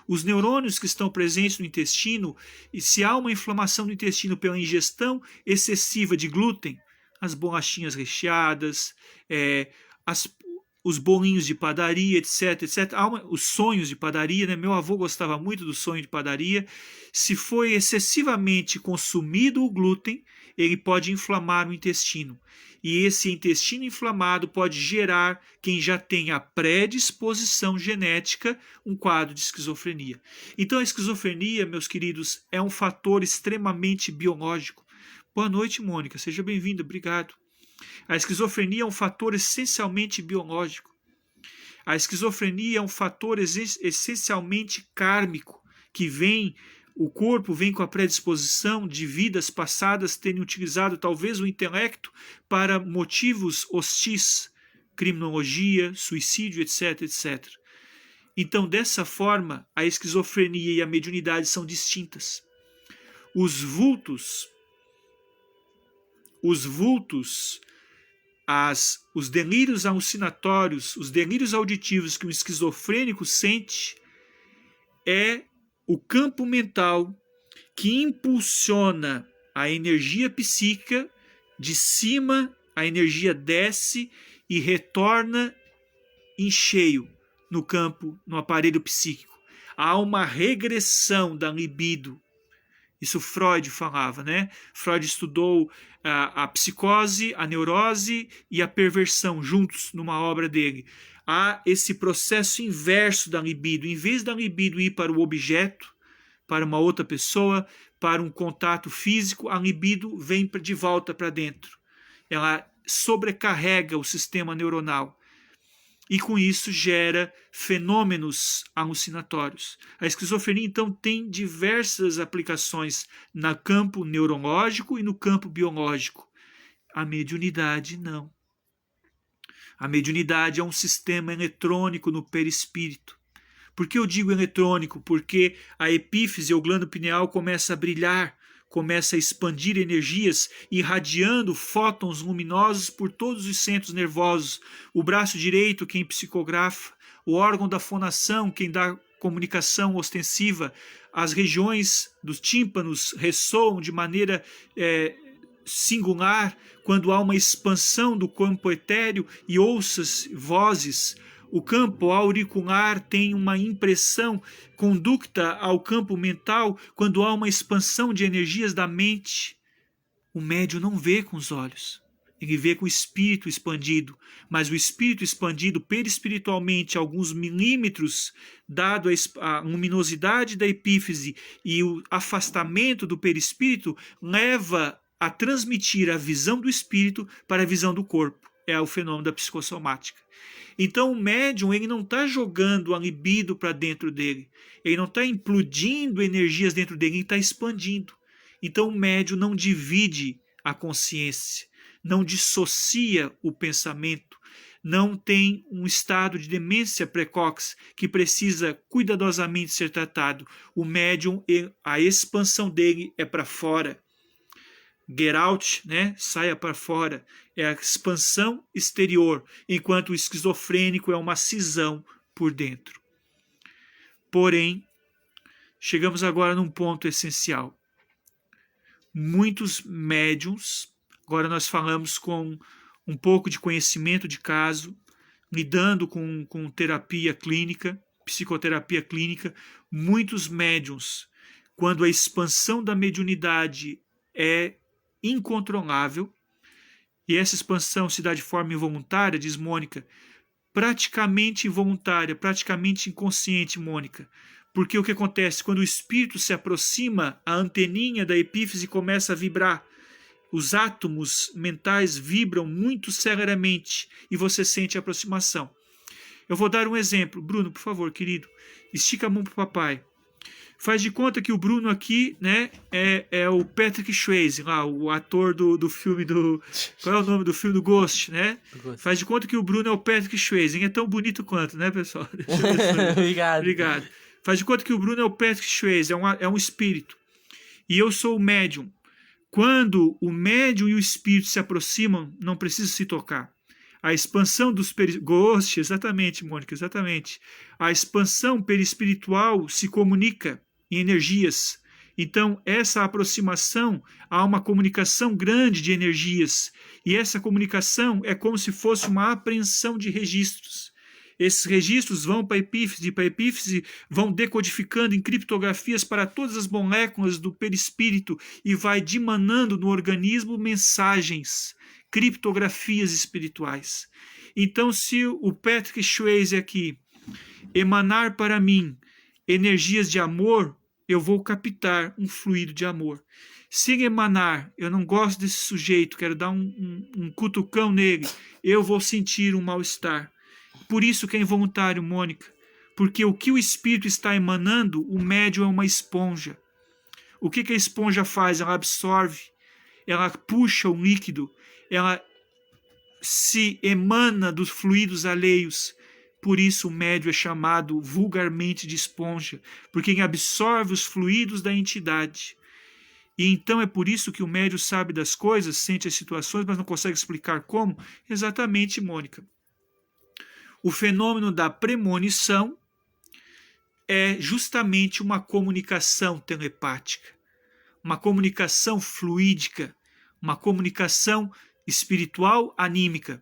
Os neurônios que estão presentes no intestino, e se há uma inflamação no intestino pela ingestão excessiva de glúten, as bolachinhas recheadas, as, os bolinhos de padaria, etc, etc. Os sonhos de padaria, né? Meu avô gostava muito do sonho de padaria. Se foi excessivamente consumido o glúten, ele pode inflamar o intestino. E esse intestino inflamado pode gerar, quem já tem a predisposição genética, um quadro de esquizofrenia. Então a esquizofrenia, meus queridos, é um fator extremamente biológico. Boa noite, Mônica. Seja bem-vinda. Obrigado. A esquizofrenia é um fator essencialmente biológico. A esquizofrenia é um fator essencialmente kármico, que o corpo vem com a predisposição de vidas passadas terem utilizado talvez o intelecto para motivos hostis, criminologia, suicídio, etc, etc. Então, dessa forma, a esquizofrenia e a mediunidade são distintas. Os vultos, os delírios alucinatórios, os delírios auditivos que um esquizofrênico sente é o campo mental que impulsiona a energia psíquica, de cima a energia desce e retorna em cheio no campo, no aparelho psíquico. Há uma regressão da libido. Isso Freud falava, né? Freud estudou a psicose, a neurose e a perversão juntos numa obra dele. Há esse processo inverso da libido. Em vez da libido ir para o objeto, para uma outra pessoa, para um contato físico, a libido vem de volta para dentro. Ela sobrecarrega o sistema neuronal. E com isso gera fenômenos alucinatórios. A esquizofrenia, então, tem diversas aplicações no campo neurológico e no campo biológico. A mediunidade, não. A mediunidade é um sistema eletrônico no perispírito. Por que eu digo eletrônico? Porque a epífise ou glândula pineal começa a brilhar, começa a expandir energias, irradiando fótons luminosos por todos os centros nervosos. O braço direito, quem psicografa, o órgão da fonação, quem dá comunicação ostensiva, as regiões dos tímpanos ressoam de maneira singular quando há uma expansão do campo etéreo e ouças vozes. O campo auricular tem uma impressão conducta ao campo mental quando há uma expansão de energias da mente. O médium não vê com os olhos, ele vê com o espírito expandido, mas o espírito expandido perispiritualmente alguns milímetros, dado a luminosidade da epífise e o afastamento do perispírito, leva a transmitir a visão do espírito para a visão do corpo. É o fenômeno da psicossomática. Então o médium, ele não está jogando a libido para dentro dele, ele não está implodindo energias dentro dele, ele está expandindo. Então o médium não divide a consciência, não dissocia o pensamento, não tem um estado de demência precoce que precisa cuidadosamente ser tratado. O médium, a expansão dele é para fora. Get out, né? Saia para fora, é a expansão exterior, enquanto o esquizofrênico é uma cisão por dentro. Porém, chegamos agora num ponto essencial. Muitos médiums, agora nós falamos com um pouco de conhecimento de caso, lidando com terapia clínica, psicoterapia clínica, muitos médiums, quando a expansão da mediunidade é incontrolável, e essa expansão se dá de forma involuntária, diz Mônica, praticamente involuntária, praticamente inconsciente, Mônica, porque o que acontece? Quando o espírito se aproxima, a anteninha da epífise começa a vibrar, os átomos mentais vibram muito celeramente e você sente a aproximação. Eu vou dar um exemplo. Bruno, por favor, querido, estica a mão para o papai. Faz de conta que o Bruno aqui, né, é o Patrick Swayze, lá, o ator do filme do... Qual é o nome do filme? Do Ghost, né? Faz de conta que o Bruno é o Patrick Swayze. Ele é tão bonito quanto, né, pessoal? Obrigado. Obrigado. Faz de conta que o Bruno é o Patrick Swayze, é um espírito. E eu sou o médium. Quando o médium e o espírito se aproximam, não precisa se tocar. A expansão dos Ghost, exatamente, Mônica, exatamente. A expansão perispiritual se comunica em energias. Então, essa aproximação, há uma comunicação grande de energias. E essa comunicação é como se fosse uma apreensão de registros. Esses registros vão para a epífise vão decodificando em criptografias para todas as moléculas do perispírito e vai dimanando no organismo mensagens, criptografias espirituais. Então, se o Patrick Swayze aqui emanar para mim energias de amor, eu vou captar um fluido de amor. Se emanar, eu não gosto desse sujeito, quero dar um cutucão nele, eu vou sentir um mal-estar. Por isso que é involuntário, Mônica, porque o que o espírito está emanando, o médium é uma esponja. O que a esponja faz? Ela absorve, ela puxa o líquido, ela se emana dos fluidos alheios. Por isso o médium é chamado vulgarmente de esponja, porque ele absorve os fluidos da entidade. E então é por isso que o médium sabe das coisas, sente as situações, mas não consegue explicar como. Exatamente, Mônica. O fenômeno da premonição é justamente uma comunicação telepática, uma comunicação fluídica, uma comunicação espiritual anímica.